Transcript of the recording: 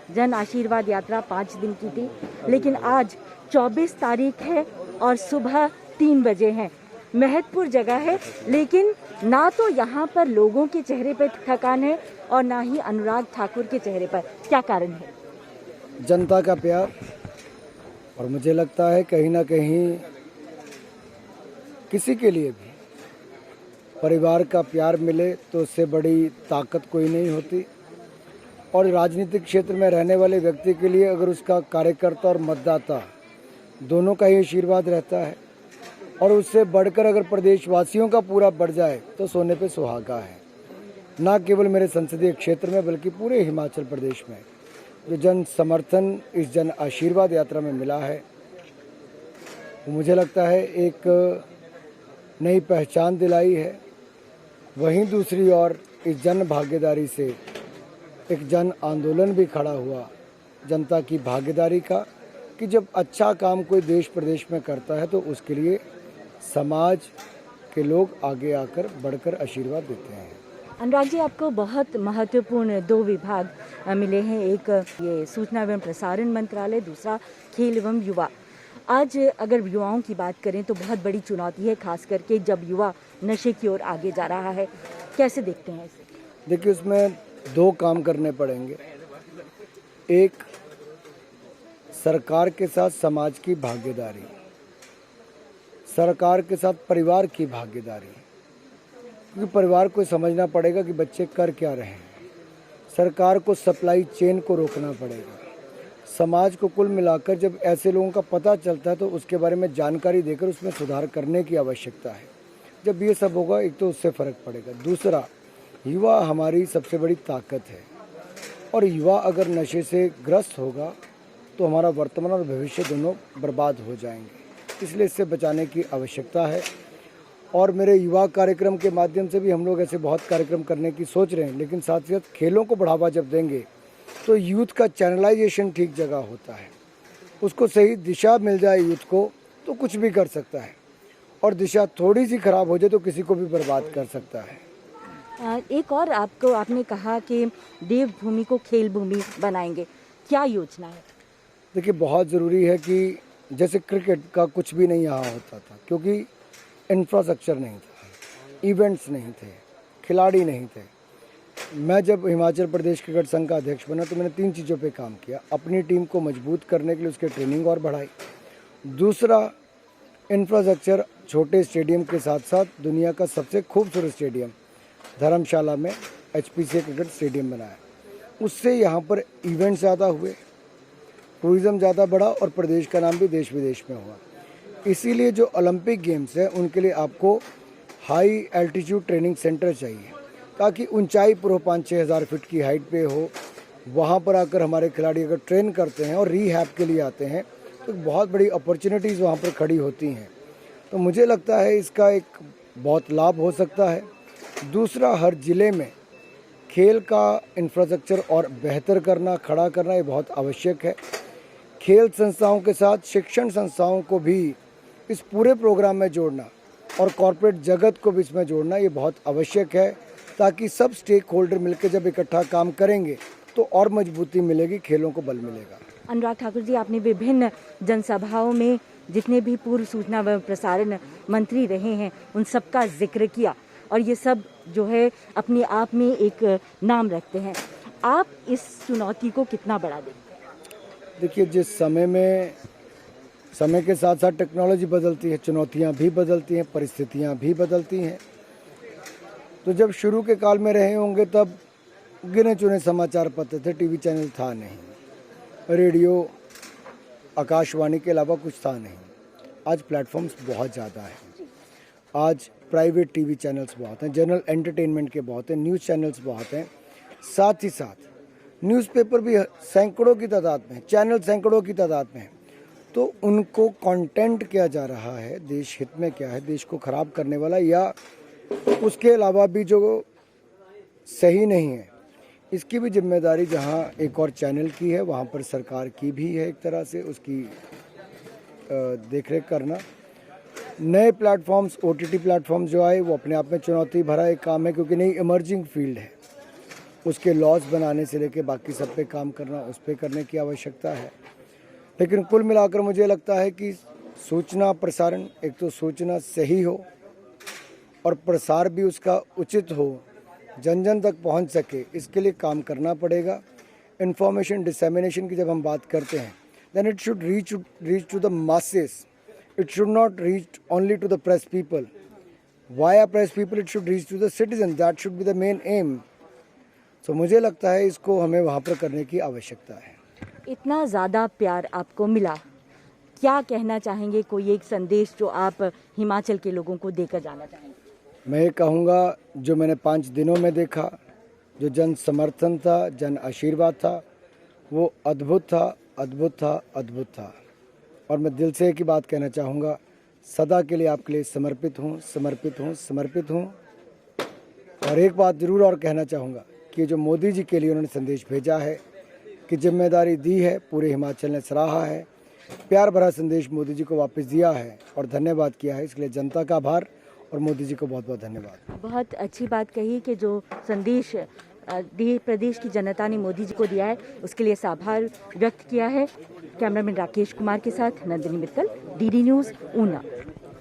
जन आशीर्वाद यात्रा 5 दिन की थी, लेकिन आज 24 तारीख है और सुबह 3 बजे है। महत्वपूर्ण जगह है, लेकिन ना तो यहाँ पर लोगों के चेहरे पर थकान है और ना ही अनुराग ठाकुर के चेहरे पर। क्या कारण है? जनता का प्यार, और मुझे लगता है कहीं ना कहीं किसी के लिए भी परिवार का प्यार मिले तो उससे बड़ी ताकत कोई नहीं होती। और राजनीतिक क्षेत्र में रहने वाले व्यक्ति के लिए अगर उसका कार्यकर्ता और मतदाता दोनों का ही आशीर्वाद रहता है और उससे बढ़कर अगर प्रदेशवासियों का पूरा बढ़ जाए तो सोने पे सुहागा है। ना केवल मेरे संसदीय क्षेत्र में बल्कि पूरे हिमाचल प्रदेश में जो जन समर्थन इस जन आशीर्वाद यात्रा में मिला है, मुझे लगता है एक नई पहचान दिलाई है। वहीं दूसरी ओर इस जन भागीदारी से एक जन आंदोलन भी खड़ा हुआ जनता की भागीदारी का, कि जब अच्छा काम कोई देश प्रदेश में करता है तो उसके लिए समाज के लोग आगे आकर बढ़कर आशीर्वाद देते हैं। अनुराग जी, आपको बहुत महत्वपूर्ण 2 विभाग मिले हैं, एक ये सूचना एवं प्रसारण मंत्रालय, दूसरा खेल एवं युवा। आज अगर युवाओं की बात करें तो बहुत बड़ी चुनौती है, खास करके जब युवा नशे की ओर आगे जा रहा है। कैसे देखते हैं इसे? देखिए, उसमें 2 काम करने पड़ेंगे। एक, सरकार के साथ समाज की भागीदारी, सरकार के साथ परिवार की भागीदारी, क्योंकि परिवार को समझना पड़ेगा कि बच्चे कर क्या रहे हैं। सरकार को सप्लाई चेन को रोकना पड़ेगा। समाज को कुल मिलाकर जब ऐसे लोगों का पता चलता है तो उसके बारे में जानकारी देकर उसमें सुधार करने की आवश्यकता है। जब ये सब होगा, एक तो उससे फ़र्क पड़ेगा। दूसरा, युवा हमारी सबसे बड़ी ताकत है, और युवा अगर नशे से ग्रस्त होगा तो हमारा वर्तमान और भविष्य दोनों बर्बाद हो जाएंगे। इसलिए इससे बचाने की आवश्यकता है। और मेरे युवा कार्यक्रम के माध्यम से भी हम लोग ऐसे बहुत कार्यक्रम करने की सोच रहे हैं, लेकिन साथ ही साथ खेलों को बढ़ावा जब देंगे तो यूथ का चैनलाइजेशन ठीक जगह होता है। उसको सही दिशा मिल जाए यूथ को तो कुछ भी कर सकता है, और दिशा थोड़ी सी खराब हो जाए तो किसी को भी बर्बाद कर सकता है। एक और आपने कहा कि देवभूमि को खेल भूमि बनाएंगे, क्या योजना है? देखिए, बहुत ज़रूरी है कि जैसे क्रिकेट का कुछ भी नहीं यहाँ होता था, क्योंकि इंफ्रास्ट्रक्चर नहीं था, इवेंट्स नहीं थे, खिलाड़ी नहीं थे। मैं जब हिमाचल प्रदेश क्रिकेट संघ का अध्यक्ष बना तो मैंने 3 चीज़ों पे काम किया। अपनी टीम को मजबूत करने के लिए उसके ट्रेनिंग और बढ़ाई। दूसरा, इंफ्रास्ट्रक्चर, छोटे स्टेडियम के साथ साथ दुनिया का सबसे खूबसूरत स्टेडियम धर्मशाला में HPCA क्रिकेट स्टेडियम बनाया। उससे यहाँ पर इवेंट्स ज़्यादा हुए, टूरिज़्म ज़्यादा बढ़ा और प्रदेश का नाम भी देश विदेश में हुआ। इसीलिए जो ओलंपिक गेम्स हैं उनके लिए आपको हाई एल्टीट्यूड ट्रेनिंग सेंटर चाहिए, ताकि ऊंचाई पर हो, 5-6 हज़ार फीट की हाइट पे हो। वहाँ पर आकर हमारे खिलाड़ी अगर ट्रेन करते हैं और रीहैब के लिए आते हैं तो बहुत बड़ी अपॉर्चुनिटीज़ वहाँ पर खड़ी होती हैं। तो मुझे लगता है इसका एक बहुत लाभ हो सकता है। दूसरा, हर ज़िले में खेल का इंफ्रास्ट्रक्चर और बेहतर करना, खड़ा करना, ये बहुत आवश्यक है। खेल संस्थाओं के साथ शिक्षण संस्थाओं को भी इस पूरे प्रोग्राम में जोड़ना और कॉरपोरेट जगत को भी इसमें जोड़ना, ये बहुत आवश्यक है, ताकि सब स्टेक होल्डर मिलकर जब इकट्ठा काम करेंगे तो और मजबूती मिलेगी, खेलों को बल मिलेगा। अनुराग ठाकुर जी, आपने विभिन्न जनसभाओं में जितने भी पूर्व सूचना व प्रसारण मंत्री रहे हैं उन सबका जिक्र किया, और ये सब जो है अपने आप में एक नाम रखते हैं। आप इस चुनौती को कितना बड़ा देखते हैं? देखिए, जिस समय में समय के साथ साथ टेक्नोलॉजी बदलती है, चुनौतियां भी बदलती हैं, परिस्थितियां भी बदलती हैं। तो जब शुरू के काल में रहे होंगे तब गिने चुने समाचार पत्र थे, टीवी चैनल था नहीं, रेडियो, आकाशवाणी के अलावा कुछ था नहीं। आज प्लेटफॉर्म्स बहुत ज़्यादा हैं। आज प्राइवेट टीवी चैनल्स बहुत हैं, जनरल एंटरटेनमेंट के बहुत हैं, न्यूज़ चैनल्स बहुत हैं। साथ ही साथ न्यूज़पेपर भी सैकड़ों की तादाद में, चैनल सैकड़ों की तादाद में। तो उनको कंटेंट किया जा रहा है, देश हित में क्या है, देश को ख़राब करने वाला या उसके अलावा भी जो सही नहीं है, इसकी भी जिम्मेदारी जहां एक और चैनल की है वहां पर सरकार की भी है, एक तरह से उसकी देखरेख करना। नए प्लेटफॉर्म्स, OTT प्लेटफॉर्म्स जो आए वो अपने आप में चुनौती भरा एक काम है, क्योंकि नई इमर्जिंग फील्ड है। उसके लॉज बनाने से लेके बाकी सब पे काम करना, उस पे करने की आवश्यकता है। लेकिन कुल मिलाकर मुझे लगता है कि सूचना प्रसारण, एक तो सूचना सही हो और प्रसार भी उसका उचित हो, जन जन तक पहुंच सके, इसके लिए काम करना पड़ेगा। इंफॉर्मेशन डिसेमिनेशन की जब हम बात करते हैं, then it should reach to the masses, it should not reach only to the press people. Via press people it should reach to the citizen, that should be the main aim. तो मुझे लगता है इसको हमें वहाँ पर करने की आवश्यकता है। इतना ज़्यादा प्यार आपको मिला, क्या कहना चाहेंगे? कोई एक संदेश जो आप हिमाचल के लोगों को देकर जाना चाहेंगे? मैं ये कहूँगा, जो मैंने 5 दिनों में देखा, जो जन समर्थन था, जन आशीर्वाद था, वो अद्भुत था, अद्भुत था, अद्भुत था। और मैं दिल से एक ही बात कहना चाहूँगा, सदा के लिए आपके लिए समर्पित हूँ, समर्पित हूँ, समर्पित हूँ। और एक बात ज़रूर और कहना चाहूँगा कि जो मोदी जी के लिए उन्होंने संदेश भेजा है, कि जिम्मेदारी दी है, पूरे हिमाचल ने सराहा है, प्यार भरा संदेश मोदी जी को वापस दिया है और धन्यवाद किया है। इसके लिए जनता का आभार और मोदी जी को बहुत बहुत धन्यवाद। बहुत अच्छी बात कही कि जो संदेश प्रदेश की जनता ने मोदी जी को दिया है, उसके लिए आभार व्यक्त किया है। कैमरामैन राकेश कुमार के साथ नंदिनी मित्तल, डीडी न्यूज़, ऊना।